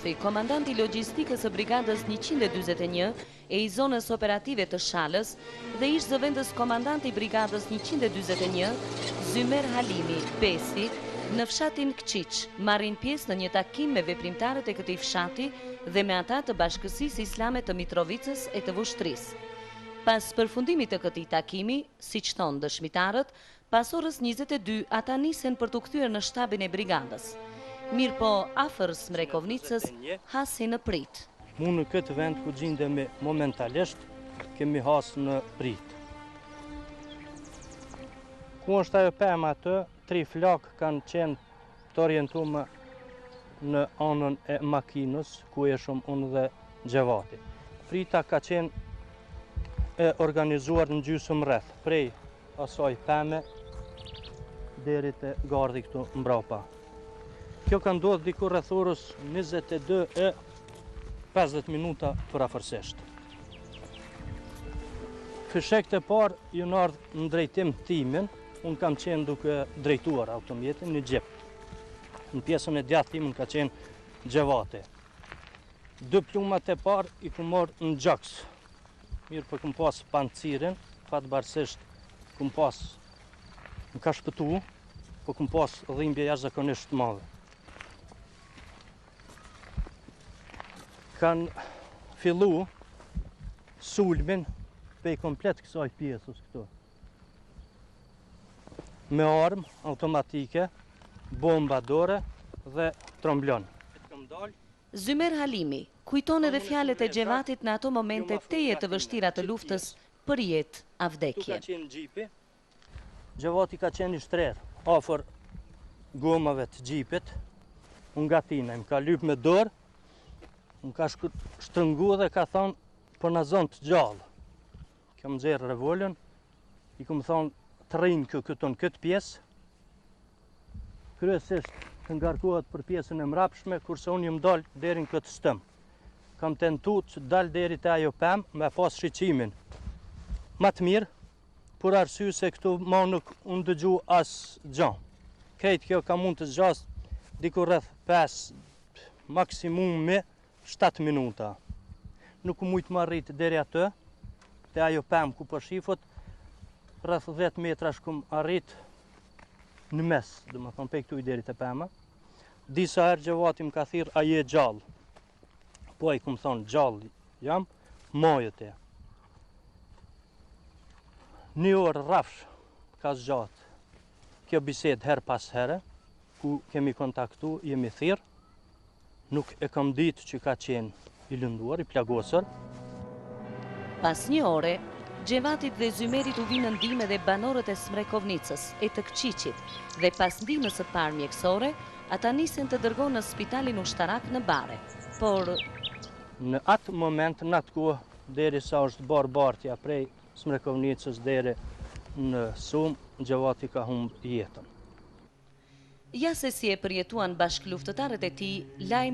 Gjipi, komandanti logjistikës së brigadës 141 e i zonës operative të Shalës dhe ish zëvendës komandanti i brigadës 141, Zymer Halimi, Besi, në fshatin Kqiq, marrin pjesë në një takim me veprimtarët e këtij fshati dhe me ata të Bashkësisë Islame të Mitrovicës e të Vushtrisë. Pas përfundimit të këtij takimi, siç thonë dëshmitarët, pas orës 22 ata nisen për t'u kthyer në shtabin e brigadës. Mirë po, afër Smrekovnicës, hasi në prit. Mu në këtë vend ku gjindemi momentalisht, kemi hasë në prit. Ku është ajo pemë atë, 3 flakë kanë qenë të orientume në anën e makinës, ku e shumë unë dhe Gjevati. Prita ka qenë e organizuar në gjysmë rreth, prej asaj pemë deri te gardi këtu mbrapa. Kjo ka ndodhur diku rreth orës 22:50 minuta parafërsisht. Fishekët e parë ju ardhë në drejtim timin, unë kam qenë duke drejtuar automjetin në gjep. Në pjesën e djathtë timin ka qenë Gjevati. 2 plumat e parë i ku morë në gjaks. Mirë për këm pas pancirin, fatëbarsisht këm pas më ka shpëtu, po këm pas dhimbje jashtëzakonisht madhe. Kanë fillu sulmin pej komplet kësaj pjesës këtu. Me armë automatike, bomba dore dhe tromblon. Zymer Halimi kujton edhe fjalët e Gjevatit në ato momente teje të vështira të luftës për jetë a vdekje. Gjevati ka qenë i shtrer, afër gomave të gjipit, unë gatina, më ka lyp me dorë, më ka shtrëngu dhe ka thonë, për në zonë të gjallë. Kjo më zerë revolën, i këmë thonë, të rrinë këton këtë pjesë, kryesisht të ngarkohet për pjesën e mrapshme, kurse unë jëmë dalë deri në këtë stëm. Kam tentu që dalë deri të ajo pemë me pas shqiqimin. Ma të mirë, për arsye se këtu ma nuk unë dëgju asë gjanë. Krejt kjo ka mund të zgjas diku rreth 5, maksimumi 7 minuta. Nuk u mujtë ma rritë deri atë, të ajo pemë ku për shifët, rreth 10 metra shkum arritë në mes, dhe më thonë pe këtu i deri të pema. Disa herë Gjevati më ka thirë, a je gjallë? Po i këmë thonë, gjallë jam, majët e. 1 orë rrafsh ka zgjatë kjo bisedë her pas here, ku kemi kontaktu, jemi thirë, nuk e kam ditë që ka qenë i lënduar, i plagosër. Pas 1 ore, Gjevatit dhe Zymerit u vinë në ndihmë edhe banorët e Smrekovnicës, e të Kqiqit, dhe pas ndihmës së parë mjekësore, ata nisën të dërgohen në spitalin ushtarak në Bare. Por në atë moment, në atë kohë, deri sa është bartja prej Smrekovnicës deri në Sum, Gjevati ka humbë jetën. Ja se si e përjetuan bashkëluftëtarët e tij lajmin